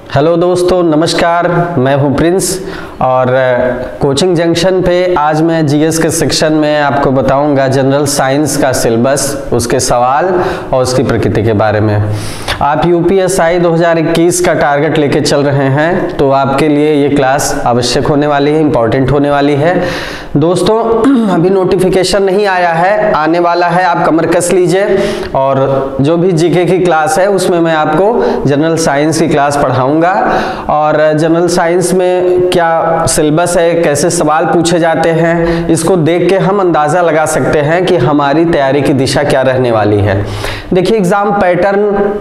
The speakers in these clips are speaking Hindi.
हेलो दोस्तों, नमस्कार। मैं हूं प्रिंस और कोचिंग जंक्शन पे आज मैं जीएस के सेक्शन में आपको बताऊंगा जनरल साइंस का सिलेबस, उसके सवाल और उसकी प्रकृति के बारे में। आप यूपीएसआई 2021 का टारगेट लेके चल रहे हैं तो आपके लिए ये क्लास आवश्यक होने वाली है, इंपॉर्टेंट होने वाली है। दोस्तों अभी नोटिफिकेशन नहीं आया है, आने वाला है, आप कमर कस लीजिए। और जो भी जीके की क्लास है उसमें मैं आपको जनरल साइंस की क्लास पढ़ाऊंगा और जनरल साइंस में क्या सिलेबस है, कैसे सवाल पूछे जाते हैं, इसको देख के हम अंदाजा लगा सकते हैं कि हमारी तैयारी की दिशा क्या रहने वाली है। देखिए एग्जाम पैटर्न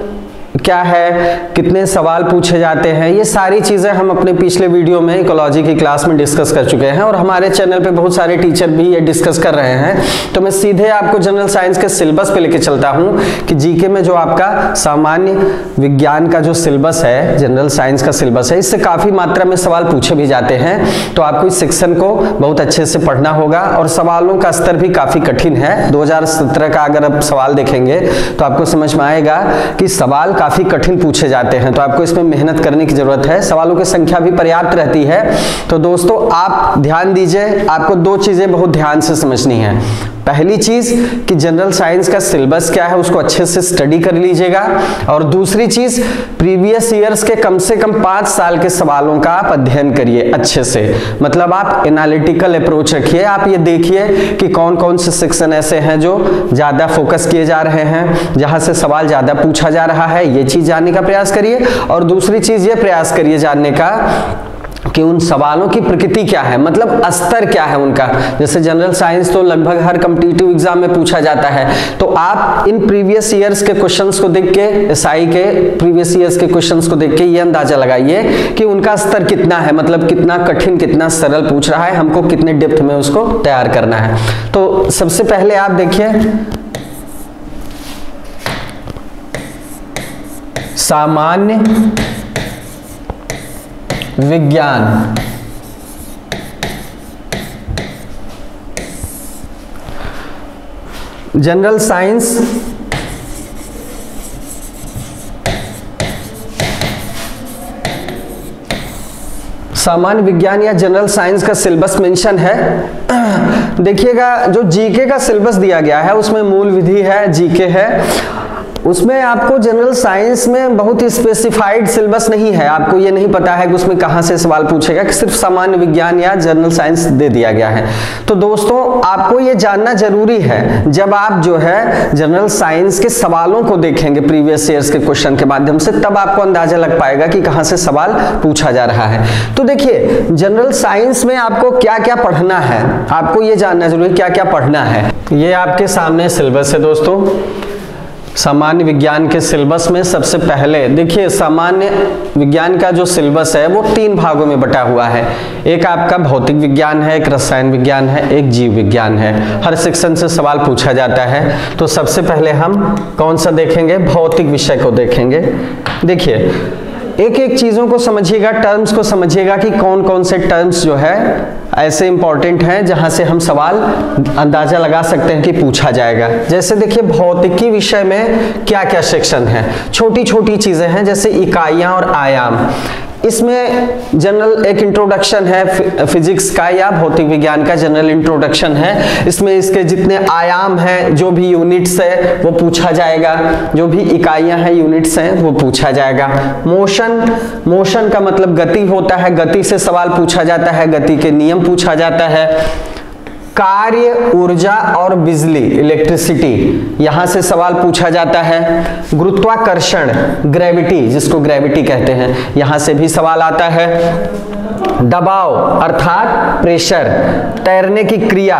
क्या है, कितने सवाल पूछे जाते हैं, ये सारी चीजें हम अपने पिछले वीडियो में इकोलॉजी की क्लास में डिस्कस कर चुके हैं और हमारे चैनल पे बहुत सारे टीचर भी ये डिस्कस कर रहे हैं। तो मैं सीधे आपको जनरल साइंस के सिलेबस पे लेके चलता हूं कि जीके में जो आपका सामान्य विज्ञान का जो सिलेबस है, जनरल साइंस का सिलेबस है, इससे काफी मात्रा में सवाल पूछे भी जाते हैं। तो आपको इस सेक्शन को बहुत अच्छे से पढ़ना होगा और सवालों का स्तर भी काफी कठिन है। 2017 का अगर आप सवाल देखेंगे तो आपको समझ में आएगा कि सवाल काफी कठिन पूछे जाते हैं, तो आपको इसमें मेहनत करने की जरूरत है। सवालों की संख्या भी पर्याप्त रहती है। तो दोस्तों आप ध्यान दीजिए, आपको दो चीजें बहुत ध्यान से समझनी है। पहली चीज कि जनरल साइंस का सिलेबस क्या है उसको अच्छे से स्टडी कर लीजिएगा और दूसरी चीज प्रीवियस ईयर्स के कम से कम 5 साल के सवालों का आप अध्ययन करिए अच्छे से। मतलब आप एनालिटिकल अप्रोच रखिए, आप ये देखिए कि कौन कौन से सेक्शन ऐसे हैं जो ज्यादा फोकस किए जा रहे हैं, जहां से सवाल ज्यादा पूछा जा रहा है, ये चीज जानने का प्रयास करिए। और दूसरी चीज ये प्रयास करिए जानने का कि उन सवालों की प्रकृति क्या है, मतलब स्तर क्या है उनका। जैसे जनरल साइंस तो लगभग हर कॉम्पिटिटिव एग्जाम में पूछा जाता है, तो आप इन प्रीवियस ईयर्स के क्वेश्चंस को देख के, एसआई के प्रीवियस ईयर्स के क्वेश्चंस को देख के ये अंदाजा लगाइए कि उनका स्तर कितना है, मतलब कितना कठिन कितना सरल पूछ रहा है, हमको कितने डेप्थ में उसको तैयार करना है। तो सबसे पहले आप देखिए सामान्य विज्ञान, जनरल साइंस सामान्य विज्ञान या जनरल साइंस का सिलेबस मेंशन है। देखिएगा जो जीके का सिलेबस दिया गया है उसमें मूल विधि है, जीके है, उसमें आपको जनरल साइंस में बहुत ही स्पेसिफाइड सिलेबस नहीं है। आपको ये नहीं पता है कि उसमें कहां से सवाल पूछेगा, कि सिर्फ सामान्य विज्ञान या जनरल साइंस दे दिया गया है। तो दोस्तों आपको ये जानना जरूरी है, जब आप जो है जनरल साइंस के सवालों को देखेंगे प्रीवियस ईयर्स के क्वेश्चन के माध्यम से, तब आपको अंदाजा लग पाएगा कि कहां से सवाल पूछा जा रहा है। तो देखिए जनरल साइंस में आपको क्या क्या पढ़ना है, आपको ये जानना जरूरी है क्या क्या पढ़ना है। ये आपके सामने सिलेबस है दोस्तों। सामान्य विज्ञान के सिलेबस में सबसे पहले देखिए सामान्य विज्ञान का जो सिलेबस है वो 3 भागों में बटा हुआ है। एक आपका भौतिक विज्ञान है, एक रसायन विज्ञान है, एक जीव विज्ञान है। हर सेक्शन से सवाल पूछा जाता है। तो सबसे पहले हम कौन सा देखेंगे, भौतिक विषय को देखेंगे। देखिए एक एक चीजों को समझिएगा, टर्म्स को समझिएगा कि कौन कौन से टर्म्स जो है ऐसे इंपॉर्टेंट हैं जहां से हम सवाल अंदाजा लगा सकते हैं कि पूछा जाएगा। जैसे देखिए भौतिकी विषय में क्या क्या सेक्शन है, छोटी छोटी चीजें हैं जैसे इकाइयां और आयाम। इसमें जनरल एक इंट्रोडक्शन है फिजिक्स का या भौतिक विज्ञान का जनरल इंट्रोडक्शन है। इसमें इसके जितने आयाम हैं, जो भी यूनिट्स है वो पूछा जाएगा, जो भी इकाइयां हैं यूनिट्स हैं वो पूछा जाएगा। मोशन का मतलब गति होता है, गति से सवाल पूछा जाता है, गति के नियम पूछा जाता है। कार्य, ऊर्जा और बिजली, इलेक्ट्रिसिटी, यहां से सवाल पूछा जाता है। गुरुत्वाकर्षण, ग्रेविटी, जिसको ग्रेविटी कहते हैं, यहां से भी सवाल आता है। दबाव अर्थात प्रेशर, तैरने की क्रिया,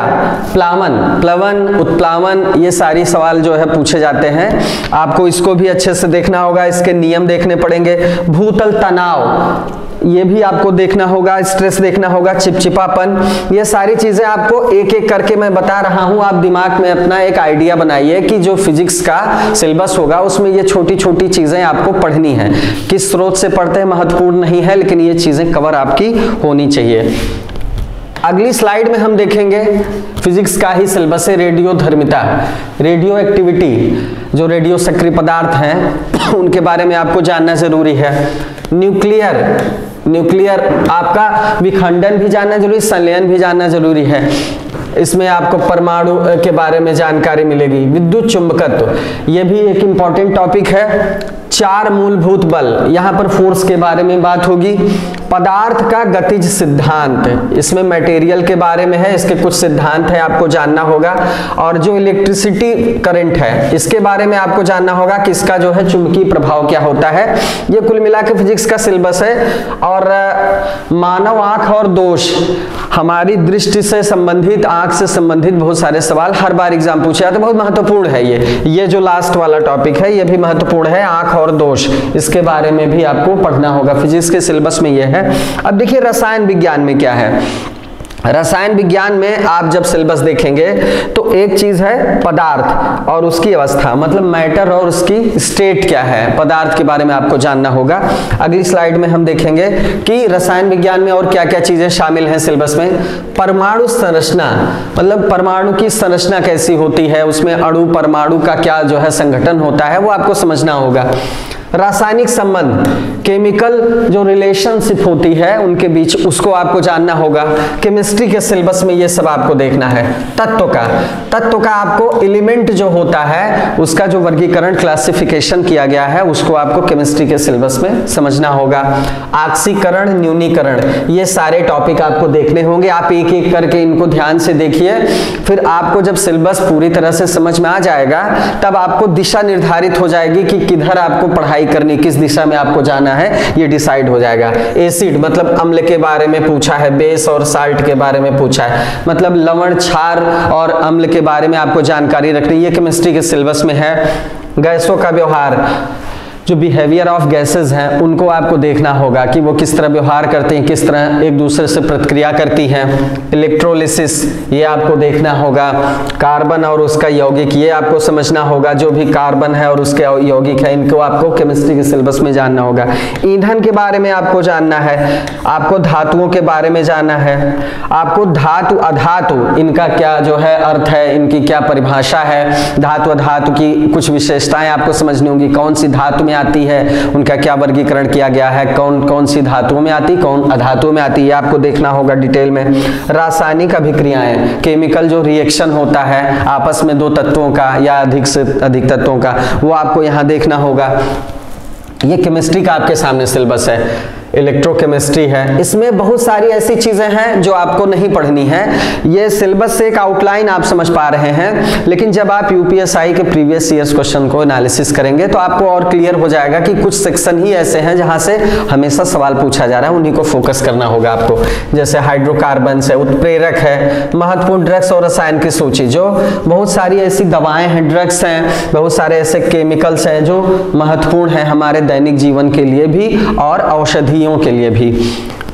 प्लवन, उत्प्लावन, ये सारी सवाल जो है पूछे जाते हैं। आपको इसको भी अच्छे से देखना होगा, इसके नियम देखने पड़ेंगे। भूतल तनाव, ये भी आपको देखना होगा, स्ट्रेस देखना होगा, चिपचिपापन, ये सारी चीजें आपको एक एक करके मैं बता रहा हूं। आप दिमाग में अपना एक आइडिया बनाइए कि जो फिजिक्स का सिलेबस होगा उसमें ये छोटी छोटी चीजें आपको पढ़नी है। किस स्रोत से पढ़ते हैं महत्वपूर्ण नहीं है, लेकिन ये चीजें कवर आपकी होनी चाहिए। अगली स्लाइड में हम देखेंगे फिजिक्स का ही सिलेबस है। रेडियोधर्मिता, रेडियो एक्टिविटी, जो रेडियो सक्रिय पदार्थ हैं उनके बारे में आपको जानना जरूरी है। न्यूक्लियर, न्यूक्लियर आपका विखंडन भी जानना जरूरी, संलयन भी जानना जरूरी है। इसमें आपको परमाणु के बारे में जानकारी मिलेगी। विद्युत चुंबकत्व, यह भी एक इंपॉर्टेंट टॉपिक है। 4 मूलभूत बल, यहां पर फोर्स के बारे में बात होगी। पदार्थ का गतिज सिद्धांत, इसमें मटेरियल के बारे में है, इसके कुछ सिद्धांत है आपको जानना होगा। और जो इलेक्ट्रिसिटी करंट है इसके बारे में आपको जानना होगा कि इसका जो है चुंबकीय प्रभाव क्या होता है। ये कुल मिला के फिजिक्स का सिलेबस है। और मानव आंख और दोष, हमारी दृष्टि से संबंधित, आंख से संबंधित बहुत सारे सवाल हर बार एग्जाम पूछे जाते हैं, बहुत महत्वपूर्ण है ये जो लास्ट वाला टॉपिक है ये भी महत्वपूर्ण है। आंख और दोष, इसके बारे में भी आपको पढ़ना होगा, फिजिक्स के सिलेबस में ये है। अब देखिए रसायन विज्ञान में क्या है। रसायन विज्ञान में आप जब सिलेबस देखेंगे तो एक चीज है पदार्थ और उसकी अवस्था, मतलब मैटर और उसकी स्टेट क्या है, पदार्थ के बारे में आपको जानना होगा। अगली स्लाइड में हम देखेंगे कि रसायन विज्ञान में और क्या क्या चीजें शामिल हैं सिलेबस में। परमाणु संरचना, मतलब परमाणु की संरचना कैसी होती है, उसमें अणु परमाणु का क्या जो है संगठन होता है वो आपको समझना होगा। रासायनिक संबंध, केमिकल जो रिलेशनशिप होती है उनके बीच, उसको आपको जानना होगा। केमिस्ट्री के सिलेबस में ये सब आपको देखना है। तत्व का आपको एलिमेंट जो होता है उसका जो वर्गीकरण, क्लासिफिकेशन किया गया है उसको आपको केमिस्ट्री के सिलेबस में समझना होगा। ऑक्सीकरण, न्यूनीकरण, ये सारे टॉपिक आपको देखने होंगे। आप एक एक करके इनको ध्यान से देखिए, फिर आपको जब सिलेबस पूरी तरह से समझ में आ जाएगा तब आपको दिशा निर्धारित हो जाएगी कि किधर आपको पढ़ाई करनी, किस दिशा में आपको जाना है, ये डिसाइड हो जाएगा। एसिड मतलब अम्ल के बारे में पूछा है, बेस और साल्ट के बारे में पूछा है, मतलब लवण, क्षार और अम्ल के बारे में आपको जानकारी रखनी, ये केमिस्ट्री के सिलेबस में है। गैसों का व्यवहार, जो बिहेवियर ऑफ गैसेस हैं उनको आपको देखना होगा कि वो किस तरह व्यवहार करते हैं, किस तरह एक दूसरे से प्रतिक्रिया करती हैं। इलेक्ट्रोलिसिस, ये आपको देखना होगा। कार्बन और उसका यौगिक, ये आपको समझना होगा। जो भी कार्बन है और उसके यौगिक है इनको आपको केमिस्ट्री के सिलेबस में जानना होगा। ईंधन के बारे में आपको जानना है, आपको धातुओं के बारे में जानना है, आपको धातु अधातु इनका क्या जो है अर्थ है, इनकी क्या परिभाषा है, धातु अधातु की कुछ विशेषताएं आपको समझनी होंगी। कौन सी धातु में आती है, उनका क्या वर्गीकरण किया गया है, कौन कौन सी धातुओं में आती, कौन अधातुओं में आती है, आपको देखना होगा डिटेल में। रासायनिक अभिक्रियाएं, केमिकल जो रिएक्शन होता है आपस में दो तत्वों का या अधिक से अधिक तत्वों का, वो आपको यहां देखना होगा। ये केमिस्ट्री का आपके सामने सिलेबस है। इलेक्ट्रोकेमिस्ट्री है, इसमें बहुत सारी ऐसी चीजें हैं जो आपको नहीं पढ़नी है। ये सिलेबस से एक आउटलाइन आप समझ पा रहे हैं, लेकिन जब आप यूपीएसआई के प्रीवियस ईयर्स क्वेश्चन को एनालिसिस करेंगे तो आपको और क्लियर हो जाएगा कि कुछ सेक्शन ही ऐसे हैं जहां से हमेशा सवाल पूछा जा रहा है, उन्हीं को फोकस करना होगा आपको। जैसे हाइड्रोकार्बन है, उत्प्रेरक है, महत्वपूर्ण ड्रग्स और रसायन की सूची, जो बहुत सारी ऐसी दवाएं हैं, ड्रग्स हैं, बहुत सारे ऐसे केमिकल्स हैं जो महत्वपूर्ण हैं हमारे दैनिक जीवन के लिए भी और औषधियों के लिए भी।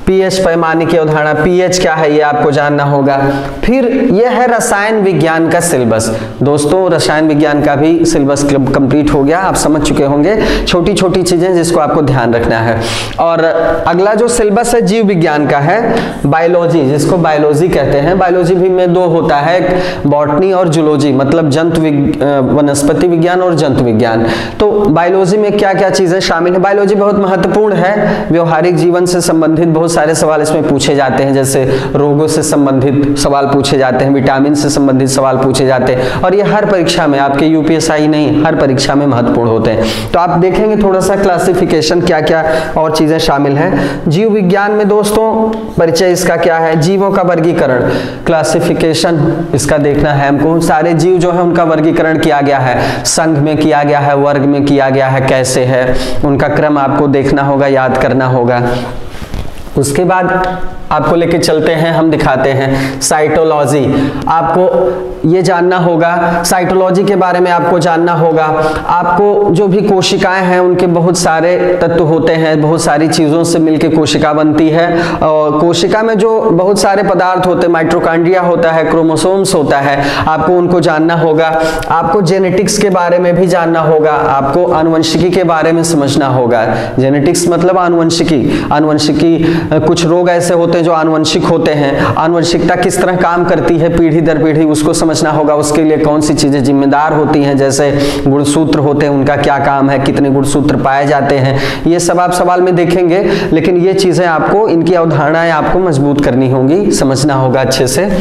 पीएच पैमाने की अवधारणा, पीएच क्या है ये आपको जानना होगा। फिर यह है रसायन विज्ञान का सिलेबस। दोस्तों रसायन विज्ञान का भी सिलेबस कंप्लीट हो गया, आप समझ चुके होंगे छोटी छोटी चीजें जिसको आपको ध्यान रखना है। और अगला जो सिलेबस है जीव विज्ञान का है, बायोलॉजी, जिसको बायोलॉजी कहते हैं। बायोलॉजी भी में दो होता है, बॉटनी और जूलॉजी, मतलब जंतु वनस्पति विज्ञान और जंतु विज्ञान। तो बायोलॉजी में क्या क्या चीजें शामिल है, बायोलॉजी बहुत महत्वपूर्ण है। व्यवहारिक जीवन से संबंधित बहुत सारे सवाल इसमें पूछे जाते हैं, जैसे रोगों से संबंधित सवाल पूछे जाते हैं, विटामिन से संबंधित सवाल पूछे जाते हैं, और ये हर परीक्षा में, आपके यूपीएसआई नहीं हर परीक्षा में महत्वपूर्ण होते हैं। तो आप देखेंगे थोड़ा सा क्लासिफिकेशन क्या क्या और चीजें शामिल हैं। जीव विज्ञान में दोस्तों परिचय इसका क्या है, जीवों का वर्गीकरण, क्लासिफिकेशन इसका देखना है हमको। सारे जीव जो है उनका वर्गीकरण किया गया है, संघ में किया गया है, वर्ग में किया गया है, कैसे है उनका क्रम आपको देखना होगा, याद करना होगा। उसके बाद आपको लेके चलते हैं, हम दिखाते हैं साइटोलॉजी। आपको ये जानना होगा, साइटोलॉजी के बारे में आपको जानना होगा। आपको जो भी कोशिकाएं हैं उनके बहुत सारे तत्व होते हैं, बहुत सारी चीज़ों से मिलकर कोशिका बनती है। और कोशिका में जो बहुत सारे पदार्थ होते हैं, माइटोकॉन्ड्रिया होता है, क्रोमोसोम्स होता है, आपको उनको जानना होगा। आपको जेनेटिक्स के बारे में भी जानना होगा, आपको आनुवंशिकी के बारे में समझना होगा। जेनेटिक्स मतलब आनुवंशिकी। आनुवंशिकी, कुछ रोग ऐसे होते हैं जो आनुवंशिक होते हैं, आनुवंशिकता किस तरह काम करती है पीढ़ी दर पीढ़ी, उसको समझना होगा। उसके लिए कौन सी चीजें जिम्मेदार होती हैं, जैसे गुणसूत्र होते हैं, उनका क्या काम है, कितने गुणसूत्र पाए जाते हैं, ये सब आप सवाल में देखेंगे। लेकिन ये चीजें आपको, इनकी अवधारणाएं आपको मजबूत करनी होंगी, समझना होगा अच्छे से।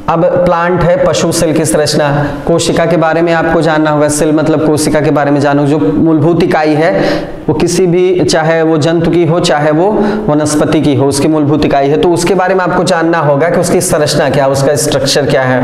अब प्लांट है, पशु सेल की संरचना, कोशिका के बारे में आपको जानना होगा। सेल मतलब कोशिका के बारे में जानो, जो मूलभूत इकाई है वो किसी भी, चाहे वो जंतु की हो चाहे वो वनस्पति की हो, उसकी मूलभूत इकाई है, तो उसके बारे में आपको जानना होगा कि उसकी संरचना क्या है, उसका स्ट्रक्चर क्या है।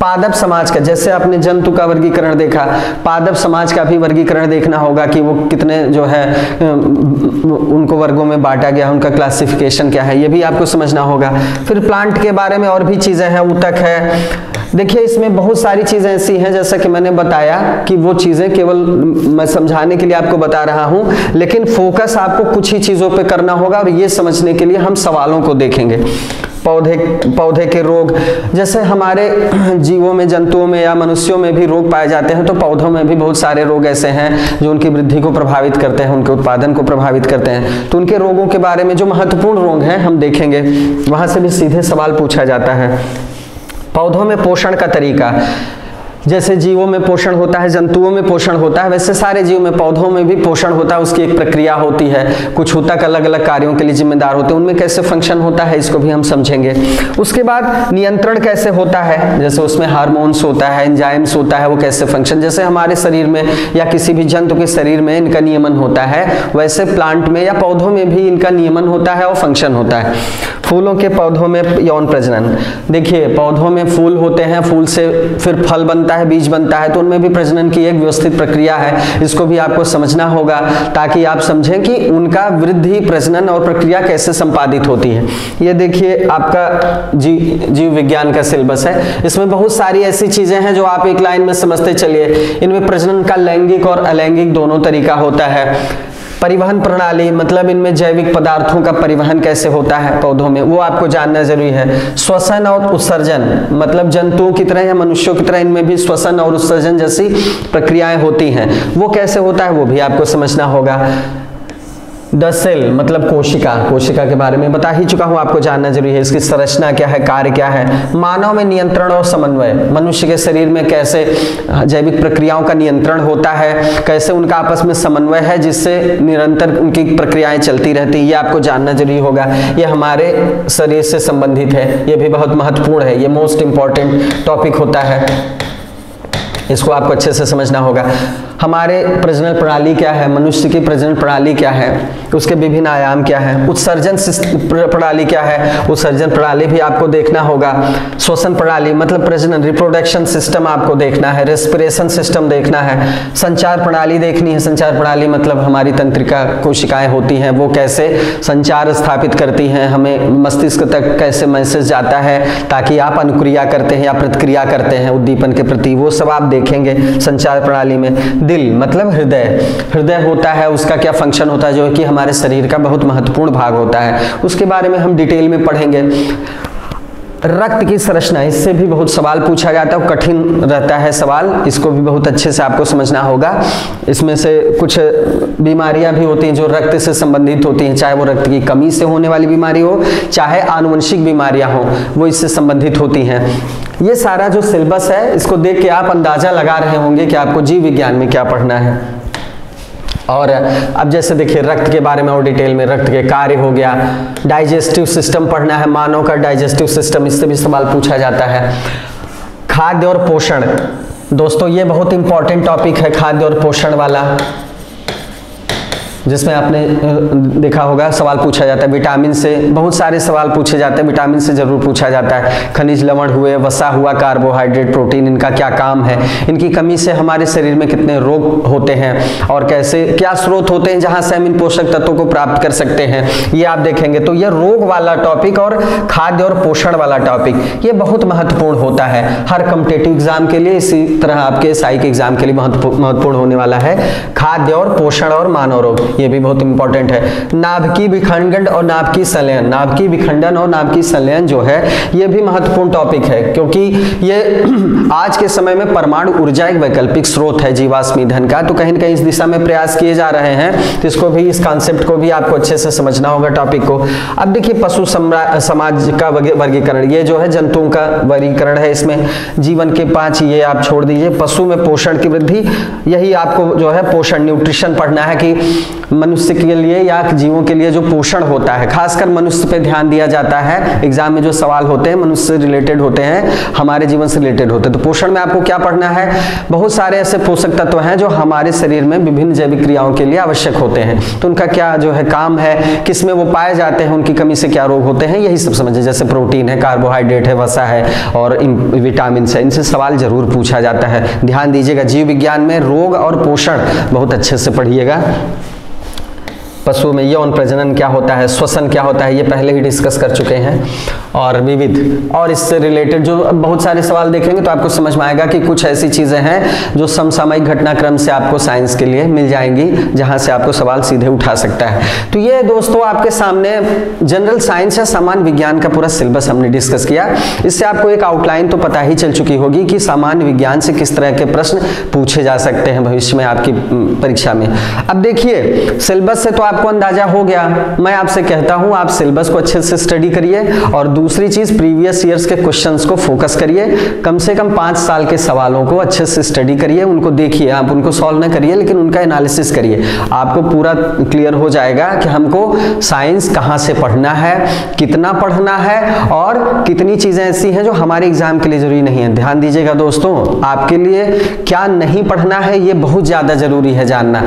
पादप समाज का, जैसे आपने जंतु का वर्गीकरण देखा, पादप समाज का भी वर्गीकरण देखना होगा कि वो कितने जो है उनको वर्गों में बांटा गया, उनका क्लासिफिकेशन क्या है, ये भी आपको समझना होगा। फिर प्लांट के बारे में और भी चीजें हैं, ऊतक है। देखिए इसमें बहुत सारी चीजें ऐसी हैं, जैसा कि मैंने बताया कि वो चीजें केवल मैं समझाने के लिए आपको बता रहा हूं, लेकिन फोकस आपको कुछ ही चीजों पे करना होगा। और ये समझने के लिए हम सवालों को देखेंगे। पौधे के रोग, जैसे हमारे जीवों में, जंतुओं में या मनुष्यों में भी रोग पाए जाते हैं, तो पौधों में भी बहुत सारे रोग ऐसे हैं जो उनकी वृद्धि को प्रभावित करते हैं, उनके उत्पादन को प्रभावित करते हैं। तो उनके रोगों के बारे में जो महत्वपूर्ण रोग हैं हम देखेंगे, वहां से भी सीधे सवाल पूछा जाता है। पौधों में पोषण का तरीका, जैसे जीवों में पोषण होता है, जंतुओं में पोषण होता है, वैसे सारे जीव में, पौधों में भी पोषण होता है। उसकी एक प्रक्रिया होती है, कुछ ऊतक अलग अलग कार्यों के लिए जिम्मेदार होते हैं, उनमें कैसे फंक्शन होता है इसको भी हम समझेंगे। उसके बाद नियंत्रण कैसे होता है, जैसे उसमें हार्मोन्स होता है, एंजाइम्स होता है, वो कैसे फंक्शन, जैसे हमारे शरीर में या किसी भी जंतु के शरीर में इनका नियमन होता है, वैसे प्लांट में या पौधों में भी इनका नियमन होता है और फंक्शन होता है। फूलों के पौधों में यौन प्रजनन, देखिए पौधों में फूल होते हैं, फूल से फिर फल बनता है, बीज बनता है, तो उनमें भी प्रजनन की एक व्यवस्थित प्रक्रिया है। इसको भी आपको समझना होगा ताकि आप समझें कि उनका वृद्धि, प्रजनन और प्रक्रिया कैसे संपादित होती है। ये देखिए आपका जीव विज्ञान का सिलेबस है, इसमें बहुत सारी ऐसी चीजें हैं जो आप एक लाइन में समझते चलिए। इनमें प्रजनन का लैंगिक और अलैंगिक दोनों तरीका होता है। परिवहन प्रणाली, मतलब इनमें जैविक पदार्थों का परिवहन कैसे होता है पौधों में, वो आपको जानना जरूरी है। श्वसन और उत्सर्जन, मतलब जंतुओं की तरह या मनुष्यों की तरह इनमें भी श्वसन और उत्सर्जन जैसी प्रक्रियाएं होती हैं, वो कैसे होता है वो भी आपको समझना होगा। द सेल मतलब कोशिका, कोशिका के बारे में बता ही चुका हूं, आपको जानना जरूरी है। इसकी संरचना क्या है, कार्य क्या है। मानव में नियंत्रण और समन्वय, मनुष्य के शरीर में कैसे जैविक प्रक्रियाओं का नियंत्रण होता है, कैसे उनका आपस में समन्वय है जिससे निरंतर उनकी प्रक्रियाएं चलती रहती है, ये आपको जानना जरूरी होगा। ये हमारे शरीर से संबंधित है, ये भी बहुत महत्वपूर्ण है, ये मोस्ट इंपॉर्टेंट टॉपिक होता है, इसको आपको अच्छे से समझना होगा। हमारे प्रजनन प्रणाली क्या है, मनुष्य की प्रजनन प्रणाली क्या है, उसके विभिन्न आयाम क्या है। उत्सर्जन प्रणाली क्या है, उत्सर्जन प्रणाली भी आपको देखना होगा। श्वसन प्रणाली मतलब प्रजनन, रिप्रोडक्शन सिस्टम आपको देखना है। रेस्पिरेशन सिस्टम देखना है। संचार प्रणाली देखनी है, संचार प्रणाली मतलब हमारी तंत्रिका कोशिकाएं होती हैं, वो कैसे संचार स्थापित करती हैं, हमें मस्तिष्क तक कैसे मैसेज जाता है ताकि आप अनुक्रिया करते हैं या प्रतिक्रिया करते हैं उद्दीपन के प्रति, वो सब आप देखेंगे संचार प्रणाली में। दिल मतलब हृदय, हृदय होता है, उसका क्या फंक्शन होता है, जो कि हमारे शरीर का बहुत महत्वपूर्ण भाग होता है, उसके बारे में हम डिटेल में पढ़ेंगे। रक्त की संरचना, इससे भी बहुत सवाल पूछा जाता है, कठिन रहता है सवाल, इसको भी बहुत अच्छे से आपको समझना होगा। इसमें से कुछ बीमारियां भी होती हैं जो रक्त से संबंधित होती हैं, चाहे वो रक्त की कमी से होने वाली बीमारी हो, चाहे आनुवंशिक बीमारियां हो, वो इससे संबंधित होती हैं। ये सारा जो सिलेबस है, इसको देख के आप अंदाजा लगा रहे होंगे कि आपको जीव विज्ञान में क्या पढ़ना है। और अब जैसे देखिए रक्त के बारे में और डिटेल में, रक्त के कार्य हो गया, डाइजेस्टिव सिस्टम पढ़ना है, मानव का डाइजेस्टिव सिस्टम, इससे भी सवाल पूछा जाता है। खाद्य और पोषण, दोस्तों ये बहुत इंपॉर्टेंट टॉपिक है, खाद्य और पोषण वाला, जिसमें आपने देखा होगा सवाल पूछा जाता है। विटामिन से बहुत सारे सवाल पूछे जाते हैं, विटामिन से जरूर पूछा जाता है। खनिज लवण हुए, वसा हुआ, कार्बोहाइड्रेट, प्रोटीन, इनका क्या काम है, इनकी कमी से हमारे शरीर में कितने रोग होते हैं और कैसे, क्या स्रोत होते हैं जहां से हम इन पोषक तत्वों को प्राप्त कर सकते हैं, ये आप देखेंगे। तो ये रोग वाला टॉपिक और खाद्य और पोषण वाला टॉपिक, ये बहुत महत्वपूर्ण होता है हर कॉम्पिटिटिव एग्जाम के लिए, इसी तरह आपके SI के एग्जाम के लिए महत्वपूर्ण होने वाला है। खाद्य और पोषण और मानव रोग, ये भी बहुत इंपॉर्टेंट है। नाभिकीय विखंडन और नाभिकीय संलयन, नाभिकीय विखंडन और नाभिकीय संलयन जो है ये भी महत्वपूर्ण टॉपिक है, क्योंकि ये आज के समय में परमाणु ऊर्जा एक वैकल्पिक स्रोत है जीवाश्म ईंधन का, तो कहीं न कहीं इस दिशा में प्रयास किए जा रहे हैं, तो इसको भी, इस कॉन्सेप्ट को भी आपको अच्छे से समझना होगा टॉपिक को। अब देखिए पशु समाज का वर्गीकरण, ये जो है जंतुओं का वर्गीकरण है, इसमें जीवन के 5 ये आप छोड़ दीजिए। पशु में पोषण की वृद्धि, यही आपको जो है पोषण न्यूट्रिशन पढ़ना है कि मनुष्य के लिए या जीवों के लिए जो पोषण होता है, खासकर मनुष्य पे ध्यान दिया जाता है। एग्जाम में जो सवाल होते हैं मनुष्य से रिलेटेड होते हैं, हमारे जीवन से रिलेटेड होते हैं, तो पोषण में आपको क्या पढ़ना है, बहुत सारे ऐसे पोषक तत्व हैं जो हमारे शरीर में विभिन्न जैविक क्रियाओं के लिए आवश्यक होते हैं, तो उनका क्या जो है काम है, किसमें वो पाए जाते हैं, उनकी कमी से क्या रोग होते हैं, यही सब समझिए। जैसे प्रोटीन है, कार्बोहाइड्रेट है, वसा है और विटामिन है, इनसे सवाल जरूर पूछा जाता है, ध्यान दीजिएगा। जीव विज्ञान में रोग और पोषण बहुत अच्छे से पढ़िएगा। पशु में यौन प्रजनन क्या होता है, श्वसन क्या होता है, ये पहले ही डिस्कस कर चुके हैं, और विविध, और इससे रिलेटेड जो बहुत सारे सवाल देखेंगे तो आपको समझ में आएगा कि कुछ ऐसी चीजें हैं जो समसामयिक घटनाक्रम से आपको साइंस के लिए मिल जाएंगी, जहां से आपको सवाल सीधे उठा सकता है। तो ये दोस्तों आपके सामने जनरल साइंस या सामान्य विज्ञान का पूरा सिलेबस हमने डिस्कस किया। इससे आपको एक आउटलाइन तो पता ही चल चुकी होगी कि सामान्य विज्ञान से किस तरह के प्रश्न पूछे जा सकते हैं भविष्य में आपकी परीक्षा में। अब देखिए सिलेबस से तो आपको अंदाजा हो गया, मैं आपसे कहता हूं आप सिलेबस को अच्छे से स्टडी करिए, और दूसरी चीज प्रीवियस ईयर्स के क्वेश्चंस को फोकस करिए, कम से कम 5 साल के सवालों को अच्छे से स्टडी करिए, उनको देखिए, आप उनको सॉल्व न करिए लेकिन उनका एनालिसिस करिए, आपको पूरा क्लियर हो जाएगा कि हमको साइंस कहां से पढ़ना है, कितना पढ़ना है, और कितनी चीजें ऐसी हैं जो हमारे एग्जाम के लिए जरूरी नहीं है। ध्यान दीजिएगा दोस्तों, आपके लिए क्या नहीं पढ़ना है ये बहुत ज्यादा जरूरी है जानना,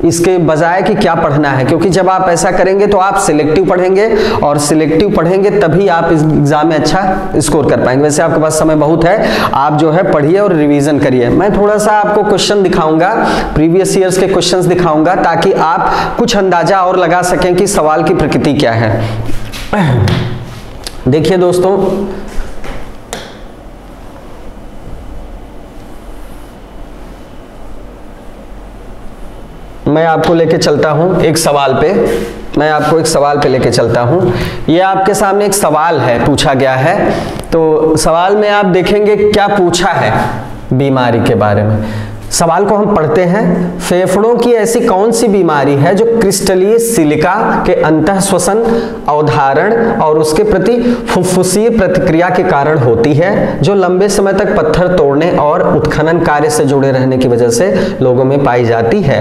इसके बजाय कि क्या पढ़ना है, क्योंकि जब आप ऐसा करेंगे तो आप सिलेक्टिव पढ़ेंगे, और सिलेक्टिव पढ़ेंगे तभी आप इस एग्जाम में अच्छा स्कोर कर पाएंगे। वैसे आपके पास समय बहुत है, आप जो है पढ़िए और रिवीजन करिए। मैं थोड़ा सा आपको क्वेश्चन दिखाऊंगा, प्रीवियस ईयर्स के क्वेश्चंस दिखाऊंगा, ताकि आप कुछ अंदाजा और लगा सकें कि सवाल की प्रकृति क्या है। देखिए दोस्तों, मैं आपको लेके चलता हूं एक सवाल पे, मैं आपको एक सवाल पे लेके चलता हूं। ये आपके सामने एक सवाल है, पूछा गया है, तो सवाल में आप देखेंगे क्या पूछा है बीमारी के बारे में। सवाल को हम पढ़ते हैं। फेफड़ों की ऐसी कौन सी बीमारी है जो क्रिस्टलीय सिलिका के अंतःश्वसन, अवधारण और उसके प्रति फुफ्फुसीय प्रतिक्रिया के कारण होती है, जो लंबे समय तक पत्थर तोड़ने और उत्खनन कार्य से जुड़े रहने की वजह से लोगों में पाई जाती है।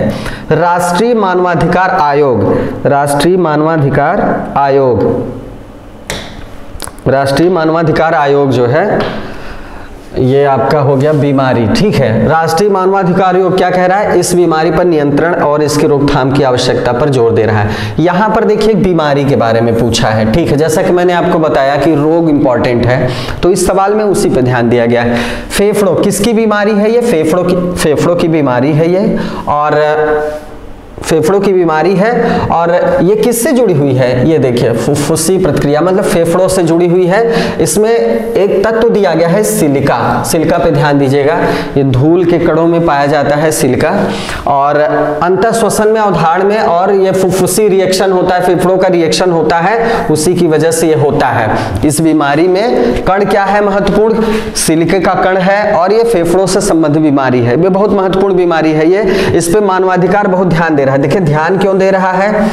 राष्ट्रीय मानवाधिकार आयोग, राष्ट्रीय मानवाधिकार आयोग, राष्ट्रीय मानवाधिकार आयोग जो है ये आपका हो गया बीमारी, ठीक है। राष्ट्रीय मानवाधिकार आयोग क्या कह रहा है, इस बीमारी पर नियंत्रण और इसकी रोकथाम की आवश्यकता पर जोर दे रहा है। यहां पर देखिए बीमारी के बारे में पूछा है, ठीक है। जैसा कि मैंने आपको बताया कि रोग इंपॉर्टेंट है, तो इस सवाल में उसी पे ध्यान दिया गया है। फेफड़ों किसकी बीमारी है ये, फेफड़ों की बीमारी है ये, और फेफड़ों की बीमारी है, और ये किससे जुड़ी हुई है, ये देखिए फुफ्फुसी प्रतिक्रिया, मतलब फेफड़ों से जुड़ी हुई है। इसमें एक तत्व दिया गया है सिलिका, सिलिका पे ध्यान दीजिएगा, ये धूल के कणों में पाया जाता है सिलिका, और अंतःश्वसन में, अवधारण में, और ये फुफ्फुसी रिएक्शन होता है, फेफड़ों का रिएक्शन होता है, उसी की वजह से ये होता है। इस बीमारी में कण क्या है महत्वपूर्ण, सिलिका का कण है, और ये फेफड़ों से संबंधित बीमारी है, ये बहुत महत्वपूर्ण बीमारी है ये। इस पे मानवाधिकार बहुत ध्यान दे रहा है। देखिए ध्यान क्यों दे रहा है,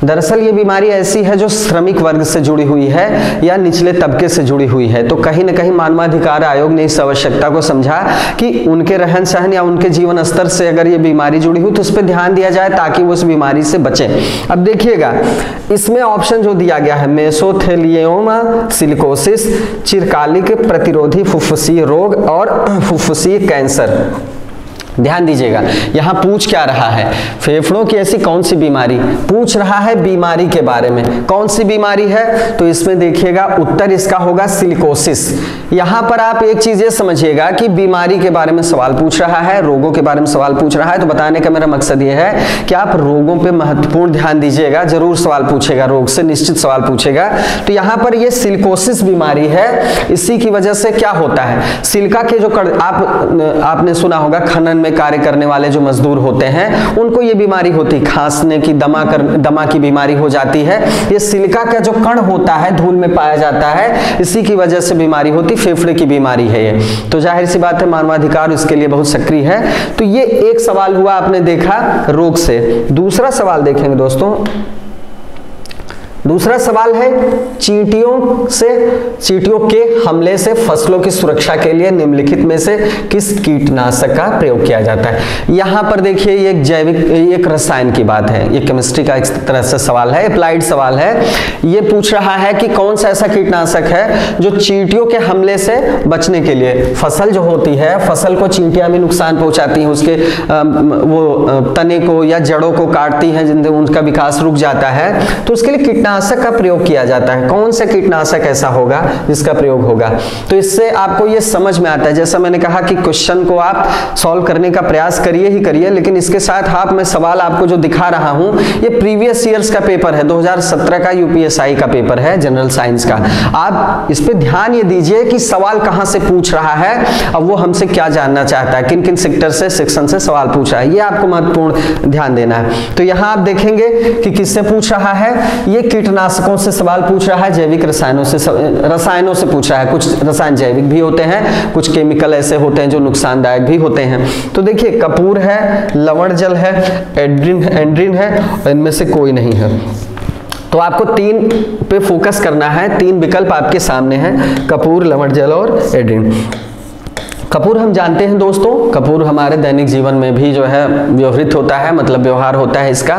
दरअसल ये बीमारी ऐसी है जो श्रमिक वर्ग से जुड़ी हुई है या निचले तबके से जुड़ी हुई है, तो कहीं न कहीं मानवाधिकार आयोग ने इस आवश्यकता को समझा कि उनके रहन सहन या उनके जीवन स्तर से अगर ये बीमारी जुड़ी हुई तो उस पर ध्यान दिया जाए ताकि वो उस बीमारी से बचें। अब देखिएगा इसमें ऑप्शन जो दिया गया है, मेसोथेलियोमा सिलिकोसिस, चिरकालिक प्रतिरोधी फुफ्फुसीय रोग और फुफ्फुसीय कैंसर। ध्यान दीजिएगा यहां पूछ क्या रहा है, फेफड़ों की ऐसी कौन सी बीमारी, पूछ रहा है बीमारी के बारे में, कौन सी बीमारी है, तो इसमें देखिएगा उत्तर इसका होगा सिलिकोसिस। यहां पर आप एक चीज ये समझिएगा कि बीमारी के बारे में सवाल पूछ रहा है, रोगों के बारे में सवाल पूछ रहा है, तो बताने का मेरा मकसद ये है कि आप रोगों पे महत्वपूर्ण ध्यान दीजिएगा, जरूर सवाल पूछेगा, रोग से निश्चित सवाल पूछेगा। तो यहां पर ये सिलिकोसिस बीमारी है, इसी की वजह से क्या होता है, सिलिका के जो आपने सुना होगा खनन में कार्य करने वाले जो मजदूर होते हैं उनको ये बीमारी होती, खांसने की, दमा की बीमारी हो जाती है। ये सिलिका का जो कण होता है धूल में पाया जाता है, इसी की वजह से बीमारी होती, फेफड़े की बीमारी है ये। तो जाहिर सी बात है मानवाधिकार इसके लिए बहुत सक्रिय है। तो ये एक सवाल हुआ, आपने देखा रोग से। दूसरा सवाल देखेंगे दोस्तों, दूसरा सवाल है चींटियों के हमले से फसलों की सुरक्षा के लिए निम्नलिखित में से किस कीटनाशक का प्रयोग किया जाता है। यहां पर देखिए ये एक रसायन की बात है, ये केमिस्ट्री का एक तरह से सवाल है, अप्लाइड सवाल है। ये पूछ रहा है कि कौन सा ऐसा कीटनाशक है जो चींटियों के हमले से बचने के लिए, फसल जो होती है, फसल को चींटियां भी नुकसान पहुंचाती हैं, उसके वो तने को या जड़ों को काटती हैं, जिनसे उनका विकास रुक जाता है, तो उसके लिए कीटनाशक का प्रयोग किया जाता है। कौन सा कीटनाशक ऐसा होगा जिसका प्रयोग होगा। तो इससे आपको ये समझ में आता है, जैसा मैंने कहा कि क्वेश्चन को आप सॉल्व करने का प्रयास करिए ही करिए, लेकिन इसके साथ मैं सवाल आपको जो दिखा रहा हूं ये प्रीवियस ईयर्स का पेपर है, 2017 का यूपीएसआई का पेपर है जनरल साइंस का। आप इस पे ध्यान ये दीजिए कि सवाल कहां से पूछ रहा है, अब वो हमसे क्या जानना चाहता है, किन किन सेक्टर से, सेक्शन से सवाल पूछ रहा है, ये आपको महत्वपूर्ण ध्यान देना है। तो यहां आप देखेंगे कि किससे पूछ रहा है, ये कीटनाशकों से सवाल पूछ रहा है, जैविक रसायनों से पूछ रहा है। कुछ रसायन जैविक भी होते हैं, कुछ केमिकल ऐसे होते हैं जो नुकसानदायक भी होते हैं। तो देखिए कपूर है, लवण जल है, एंड्रिन है, इनमें से कोई नहीं है। तो आपको 3 पे फोकस करना है, 3 विकल्प आपके सामने हैं, कपूर, लवण जल और एंड्रिन। कपूर हम जानते हैं दोस्तों, कपूर हमारे दैनिक जीवन में भी जो है व्यवहृत होता है, मतलब व्यवहार होता है इसका।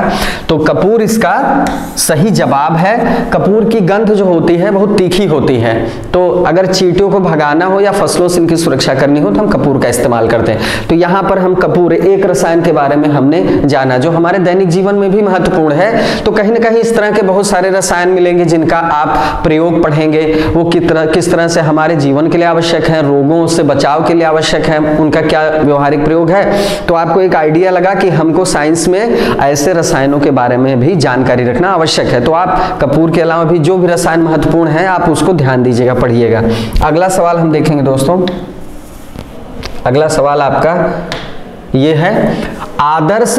तो कपूर इसका सही जवाब है। कपूर की गंध जो होती है बहुत तीखी होती है, तो अगर चींटियों को भगाना हो या फसलों से इनकी सुरक्षा करनी हो तो हम कपूर का इस्तेमाल करते हैं। तो यहाँ पर हम कपूर, एक रसायन के बारे में हमने जाना जो हमारे दैनिक जीवन में भी महत्वपूर्ण है। तो कहीं ना कहीं इस तरह के बहुत सारे रसायन मिलेंगे जिनका आप प्रयोग पढ़ेंगे, वो किस तरह से हमारे जीवन के लिए आवश्यक है, रोगों से बचाव के लिए आवश्यक है, उनका क्या व्यवहारिक प्रयोग है। तो आपको एक आइडिया लगा कि हमको साइंस में ऐसे रसायनों के बारे में भी जानकारी रखना आवश्यक है। तो आप कपूर के अलावा भी जो भी रसायन महत्वपूर्ण है आप उसको ध्यान दीजिएगा, पढ़िएगा। अगला सवाल हम देखेंगे दोस्तों, अगला सवाल आपका ये है, आदर्श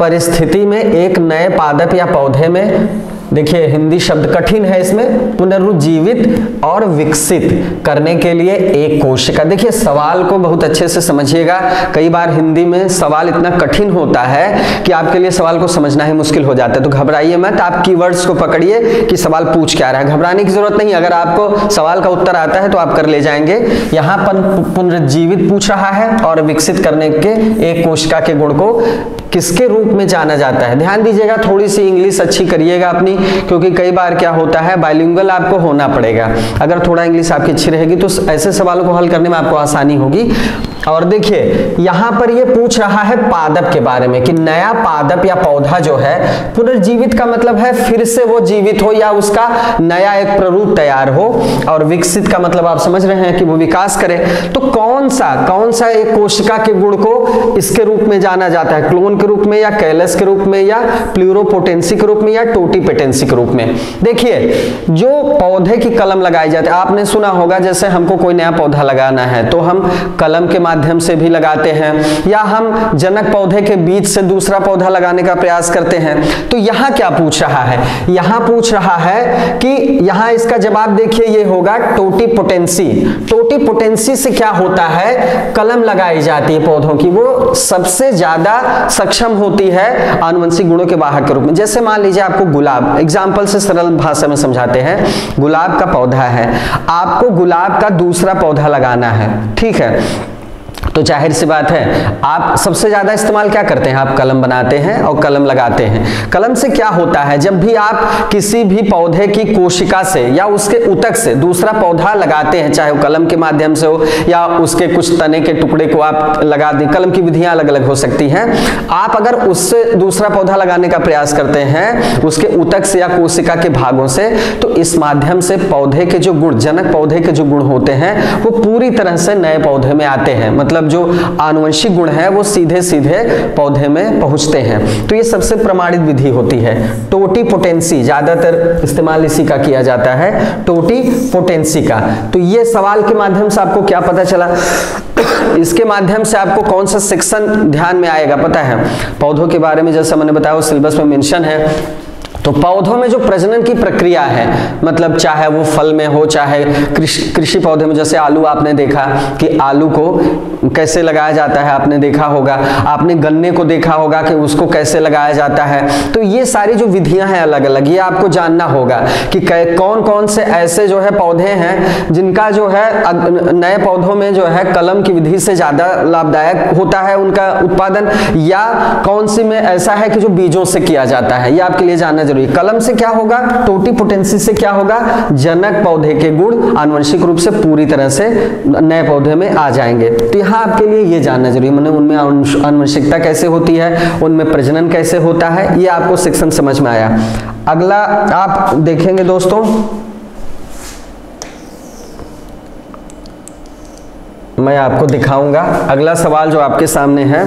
परिस्थिति में एक नए पादप या पौधे में, देखिए हिंदी शब्द कठिन है इसमें, पुनरुज्जीवित और विकसित करने के लिए एक कोशिका। देखिए सवाल को बहुत अच्छे से समझिएगा, कई बार हिंदी में सवाल इतना कठिन होता है कि आपके लिए सवाल को समझना ही मुश्किल हो जाता है। तो घबराइए मत, आप कीवर्ड्स को पकड़िए कि सवाल पूछ क्या रहा है, घबराने की जरूरत नहीं। अगर आपको सवाल का उत्तर आता है तो आप कर ले जाएंगे। यहाँ पर पुनरुज्जीवित पूछ रहा है और विकसित करने के एक कोशिका के गुण को किसके रूप में जाना जाता है। ध्यान दीजिएगा, थोड़ी सी इंग्लिश अच्छी करिएगा अपनी, क्योंकि कई बार क्या होता है बाइलिंगुअल आपको होना पड़ेगा। अगर थोड़ा इंग्लिश आपकी अच्छी रहेगी तो ऐसे सवालों को हल करने में आपको आसानी होगी। और देखिए यहाँ पर ये पूछ रहा है पादप के बारे में कि नया पादप या पौधा जो है, पुनर्जीवित का मतलब है फिर से वो जीवित हो या उसका नया एक प्ररूप तैयार हो, और विकसित का मतलब आप समझ रहे हैं कि वो विकास करे। तो कौन सा एक कोशिका के गुण को इसके रूप में जाना जाता है, क्लोन के रूप में या कैलस के रूप में या प्लूरोपोटेंसी के रूप में या टोटीपेटेंसी के रूप में। देखिए जो पौधे की कलम लगाई जाती है, आपने सुना होगा जैसे हमको कोई नया पौधा लगाना है तो हम कलम के माध्यम से भी लगाते हैं, या हम जनक पौधे के बीच से दूसरा पौधा लगाने का प्रयास करते हैं। तो यहाँ क्या पूछ रहा है, यहाँ पूछ रहा है कि यहाँ इसका जवाब देखिए ये होगा टोटीपोटेंसी। टोटीपोटेंसी से क्या होता है, कलम लगाई जाती है पौधों की, वो सबसे ज्यादा सक्षम होती है आनुवंशिक गुणों के वाहक के रूप में। जैसे मान लीजिए आपको गुलाब, एग्जाम्पल से सरल भाषा में समझाते हैं, गुलाब का पौधा है, आपको गुलाब का दूसरा पौधा लगाना है, ठीक है। तो जाहिर सी बात है आप सबसे ज्यादा इस्तेमाल क्या करते हैं, आप कलम बनाते हैं और कलम लगाते हैं। कलम से क्या होता है, जब भी आप किसी भी पौधे की कोशिका से या उसके ऊतक से दूसरा पौधा लगाते हैं, चाहे वो कलम के माध्यम से हो या उसके कुछ तने के टुकड़े को आप लगा दें, कलम की विधियां अलग अलग हो सकती हैं। आप अगर उससे दूसरा पौधा लगाने का प्रयास करते हैं उसके ऊतक से या कोशिका के भागों से, तो इस माध्यम से पौधे के जो गुण, जनक पौधे के जो गुण होते हैं वो पूरी तरह से नए पौधे में आते हैं। मतलब मतलब जो आनुवंशिक गुण है वो सीधे सीधे पौधे में पहुंचते हैं। तो ये सबसे प्रमाणित विधि होती है। टोटीपोटेंसी, ज्यादातर इस्तेमाल इसी का किया जाता है, टोटीपोटेंसी का। तो ये सवाल के माध्यम से आपको क्या पता चला, इसके माध्यम से आपको कौन सा सेक्शन ध्यान में आएगा पता है? पौधों के बारे में जैसा मैंने बताया वो सिलेबस में मेंशन है। तो पौधों में जो प्रजनन की प्रक्रिया है, मतलब चाहे वो फल में हो, चाहे कृषि पौधे में, जैसे आलू आपने देखा कि आलू को कैसे लगाया जाता है, आपने देखा होगा। आपने गन्ने को देखा होगा कि उसको कैसे लगाया जाता है। तो ये सारी जो विधियां हैं अलग अलग, ये आपको जानना होगा कि कौन कौन से ऐसे जो है पौधे हैं जिनका जो है नए पौधों में जो है कलम की विधि से ज्यादा लाभदायक होता है उनका उत्पादन, या कौन सी में ऐसा है कि जो बीजों से किया जाता है। ये आपके लिए जानना जरूरी। कलम से क्या होगा, टोटीपोटेंसी से क्या होगा, जनक पौधे के गुण आनुवंशिक रूप से पूरी तरह से नए पौधे में आ जाएंगे। तो यहाँ आपके लिए ये जानना जरूरी, मैंने उनमें आनुवंशिकता कैसे होती है, उनमें प्रजनन कैसे होता है, ये आपको सेक्शन समझ में आया। अगला आप देखेंगे दोस्तों, मैं आपको दिखाऊंगा। अगला सवाल जो आपके सामने है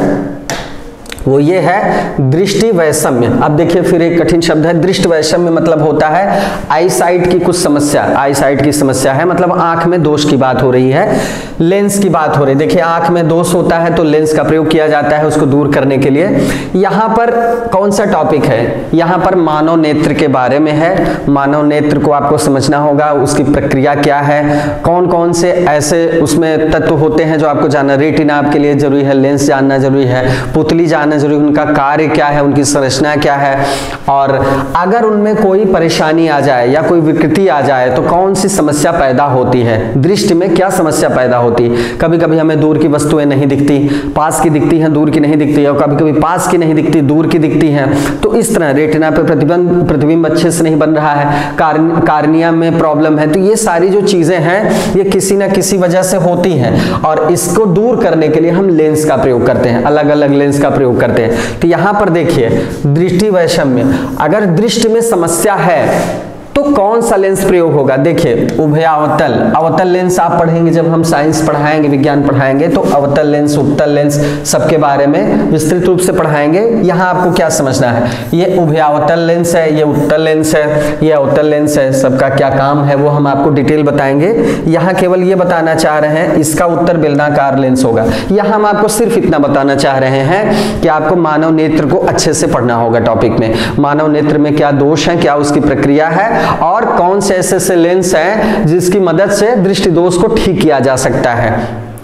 वो ये है दृष्टि वैषम्य। अब देखिए फिर एक कठिन शब्द है दृष्टि वैषम्य, मतलब होता है आई साइट की कुछ समस्या, आई साइट की समस्या है, मतलब आंख में दोष की बात हो रही है, लेंस की बात हो रही है। देखिए आंख में दोष होता है तो लेंस का प्रयोग किया जाता है उसको दूर करने के लिए। यहाँ पर कौन सा टॉपिक है, यहाँ पर मानव नेत्र के बारे में है। मानव नेत्र को आपको समझना होगा, उसकी प्रक्रिया क्या है, कौन कौन से ऐसे उसमें तत्व होते हैं जो आपको जानना। रेटिना आपके लिए जरूरी है, लेंस जानना जरूरी है, पुतली जानना जरूरी, उनका कार्य क्या है, उनकी संरचना क्या है, और अगर उनमें कोई परेशानी आ जाए या कोई विकृति आ जाए तो कौन सी समस्या पैदा होती है, दृष्टि में क्या समस्या पैदा होती है। कभी कभी हमें दूर की वस्तुएं नहीं दिखती, पास की दिखती हैं, दूर की नहीं दिखती, और कभी कभी पास की नहीं दिखती, दूर की दिखती हैं। तो इस तरह रेटिना पे प्रतिबिंब अच्छे से नहीं बन रहा है, कार्निया में प्रॉब्लम है। तो ये सारी जो चीजें हैं ये किसी ना किसी वजह से होती हैं, और इसको दूर करने के लिए हम लेंस का प्रयोग करते हैं, अलग अलग लेंस का प्रयोग करते हैं। तो यहां पर देखिए दृष्टि वैषम्य, अगर दृष्टि में समस्या है तो कौन सा लेंस प्रयोग होगा। देखिए उभयावतल, अवतल लेंस आप पढ़ेंगे जब हम साइंस पढ़ाएंगे, विज्ञान पढ़ाएंगे, तो अवतल लेंस, उत्तल लेंस सबके बारे में विस्तृत रूप से पढ़ाएंगे। यहाँ आपको क्या समझना है, ये उभयावतल लेंस है, ये उत्तल लेंस है, ये अवतल लेंस है, सबका क्या काम है वो हम आपको डिटेल बताएंगे। यहाँ केवल ये बताना चाह रहे हैं इसका उत्तर बेलनाकार लेंस होगा। यहाँ हम आपको सिर्फ इतना बताना चाह रहे हैं कि आपको मानव नेत्र को अच्छे से पढ़ना होगा टॉपिक में। मानव नेत्र में क्या दोष है, क्या उसकी प्रक्रिया है, और कौन से ऐसे लेंस हैं जिसकी मदद से दृष्टि दोष को ठीक किया जा सकता है।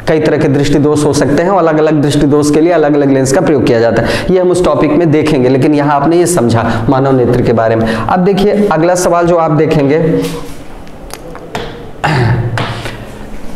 कई तरह के दृष्टि दोष हो सकते हैं और अलग अलग दृष्टि दोष के लिए अलग अलग लेंस का प्रयोग किया जाता है। ये हम उस टॉपिक में देखेंगे, लेकिन यहाँ आपने ये समझा मानव नेत्र के बारे में। अब देखिए अगला सवाल जो आप देखेंगे,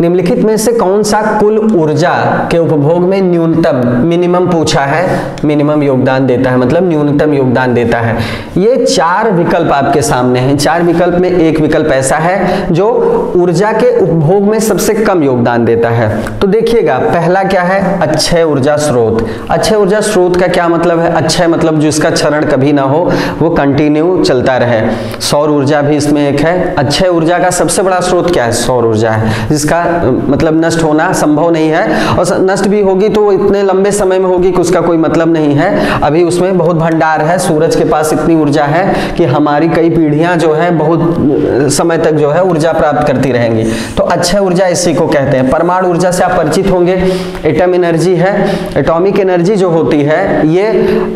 निम्नलिखित में से कौन सा कुल ऊर्जा के उपभोग में न्यूनतम, मिनिमम पूछा है, मिनिमम योगदान देता है, मतलब न्यूनतम योगदान देता है। ये चार विकल्प आपके सामने हैं। चार विकल्प में एक विकल्प ऐसा है जो ऊर्जा के उपभोग में सबसे कम योगदान देता है। तो देखिएगा पहला क्या है, अक्षय ऊर्जा स्रोत। अक्षय ऊर्जा स्रोत का क्या मतलब है, अक्षय मतलब जिसका क्षरण कभी ना हो, वो कंटिन्यू चलता रहे। सौर ऊर्जा भी इसमें एक है। अक्षय ऊर्जा का सबसे बड़ा स्रोत क्या है, सौर ऊर्जा है, जिसका मतलब नष्ट होना संभव नहीं है, और नष्ट भी होगी तो इतने लंबे समय में होगी कि उसका कोई मतलब नहीं है। अभी उसमें बहुत भंडार है, सूरज के पास इतनी ऊर्जा है कि हमारी कई पीढ़ियां जो है बहुत समय तक जो है ऊर्जा प्राप्त करती रहेंगी। तो अक्षय ऊर्जा इसी को कहते हैं। परमाणु ऊर्जा से आप परिचित होंगे, एटम एनर्जी है। एटॉमिक एनर्जी जो होती है ये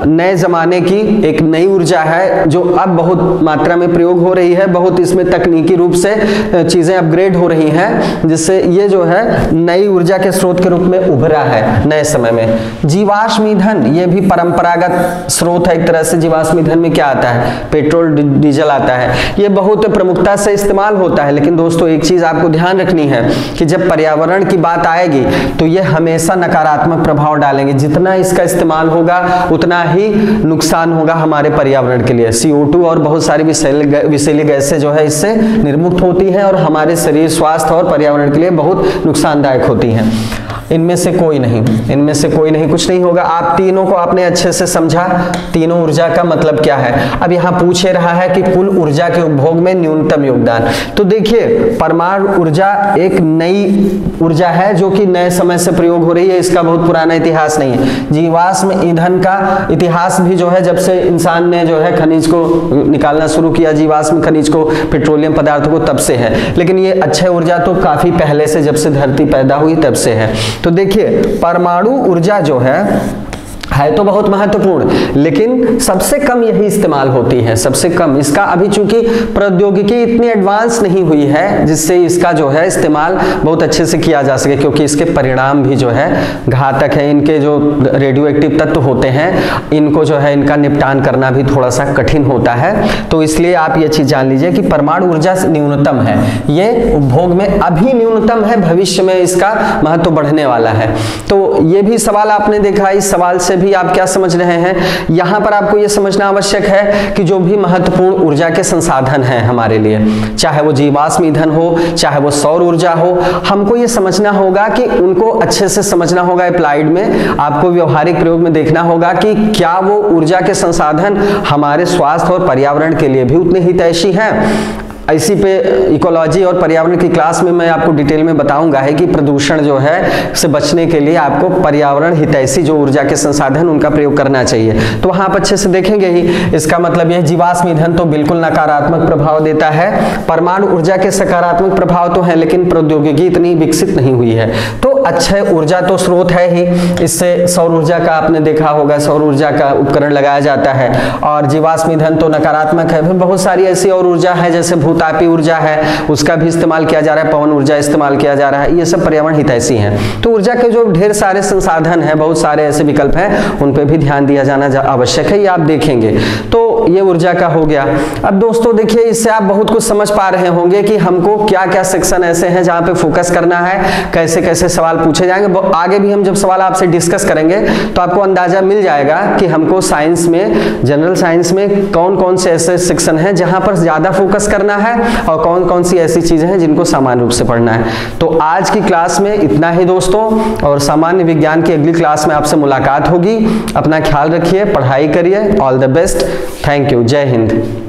नए जमाने की एक नई ऊर्जा है जो अब बहुत मात्रा में प्रयोग हो रही है। बहुत इसमें तकनीकी रूप से चीजें अपग्रेड हो रही हैं, जिससे ये जो है नई ऊर्जा के स्रोत के रूप में उभरा है नए समय में। जीवाश्म ईंधन ये भी परंपरागत स्रोत है एक तरह से। जीवाश्म ईंधन में क्या आता है, पेट्रोल डीजल आता है। ये बहुत प्रमुखता से इस्तेमाल होता है, लेकिन दोस्तों एक चीज आपको ध्यान रखनी है कि जब पर्यावरण की बात आएगी तो ये हमेशा नकारात्मक प्रभाव डालेंगे। जितना इसका इस्तेमाल होगा उतना ही नुकसान होगा हमारे पर्यावरण के लिए। CO2 और बहुत सारी विषैली गैसें जो है इससे निर्मुक्त होती हैं और हमारे शरीर, स्वास्थ्य और पर्यावरण के लिए बहुत नुकसानदायक होती हैं। इनमें से कोई नहीं, इनमें से कोई नहीं, कुछ नहीं होगा। आप तीनों को आपने अच्छे से समझा, तीनों ऊर्जा का मतलब क्या है। अब यहाँ पूछ रहा है कि कुल ऊर्जा के उपभोग में न्यूनतम योगदान। तो देखिए परमाणु ऊर्जा एक नई ऊर्जा है जो कि नए समय से प्रयोग हो रही है, इसका बहुत पुराना इतिहास नहीं है। जीवाश्म ईंधन का इतिहास भी जो है जब से इंसान ने जो है खनिज को निकालना शुरू किया, जीवाश्म खनिज को, पेट्रोलियम पदार्थों को, तब से है। लेकिन ये अक्षय ऊर्जा तो काफी पहले से, जब से धरती पैदा हुई तब से है। तो देखिए परमाणु ऊर्जा जो है तो बहुत महत्वपूर्ण, लेकिन सबसे कम यही इस्तेमाल होती है, सबसे कम। इसका अभी चूंकि प्रौद्योगिकी इतनी एडवांस नहीं हुई है जिससे इसका जो है इस्तेमाल बहुत अच्छे से किया जा सके, क्योंकि इसके परिणाम भी जो है घातक है। इनके जो रेडियो एक्टिव तत्व होते हैं इनको जो है इनका निपटान करना भी थोड़ा सा कठिन होता है। तो इसलिए आप ये चीज जान लीजिए कि परमाणु ऊर्जा न्यूनतम है, ये उपभोग में अभी न्यूनतम है, भविष्य में इसका महत्व बढ़ने वाला है। तो ये भी सवाल आपने देखा, इस सवाल से भी आप क्या समझ रहे हैं, यहां पर आपको यह समझना आवश्यक है कि जो भी महत्वपूर्ण ऊर्जा के संसाधन हैं हमारे लिए, चाहे वो जीवाश्म ईंधन हो, चाहे वो सौर ऊर्जा हो, हमको ये समझना होगा कि उनको अच्छे से समझना होगा। अप्लाइड में आपको व्यवहारिक प्रयोग में देखना होगा कि क्या वो ऊर्जा के संसाधन हमारे स्वास्थ्य और पर्यावरण के लिए भी उतने हितैषी हैं। इसी पे इकोलॉजी और पर्यावरण की क्लास में मैं आपको डिटेल में बताऊंगा है कि प्रदूषण जो है से बचने के लिए आपको पर्यावरण हितैषी जो ऊर्जा के संसाधन उनका प्रयोग करना चाहिए। तो वहां आप अच्छे से देखेंगे ही। इसका मतलब यह जीवाश्म ईंधन तो बिल्कुल नकारात्मक प्रभाव देता है, परमाणु ऊर्जा के सकारात्मक प्रभाव तो है, लेकिन प्रौद्योगिकी इतनी विकसित नहीं हुई है। तो अक्षय ऊर्जा तो स्रोत है ही, इससे सौर ऊर्जा का आपने देखा होगा, सौर ऊर्जा का उपकरण लगाया जाता है, और जीवाश्म ईंधन तो नकारात्मक है। फिर बहुत सारी ऐसी और ऊर्जा है, जैसे तापीय ऊर्जा है, उसका भी इस्तेमाल किया जा रहा है, पवन ऊर्जा इस्तेमाल किया जा रहा है, ये सब पर्यावरण हितैषी हैं। तो ऊर्जा के जो ढेर सारे संसाधन हैं, बहुत सारे ऐसे विकल्प हैं, उन पे भी ध्यान दिया जाना आवश्यक है, ये आप देखेंगे। तो ये ऊर्जा का हो गया। अब दोस्तों देखिए, इससे आप बहुत कुछ समझ पा रहे होंगे कि हमको क्या क्या सेक्शन ऐसे हैं जहां पे फोकस करना है, कैसे कैसे सवाल पूछे जाएंगे। आगे भी हम जब सवाल आपसे डिस्कस करेंगे तो आपको अंदाजा मिल जाएगा कि हमको साइंस में, जनरल साइंस में कौन कौन से ऐसे सेक्शन हैं जहां पर ज्यादा फोकस करना है और कौन कौन सी ऐसी चीजें हैं जिनको सामान्य रूप से पढ़ना है। तो आज की क्लास में इतना ही दोस्तों, और सामान्य विज्ञान की अगली क्लास में आपसे मुलाकात होगी। अपना ख्याल रखिए, पढ़ाई करिए। All the best. Thank you. जय हिंद।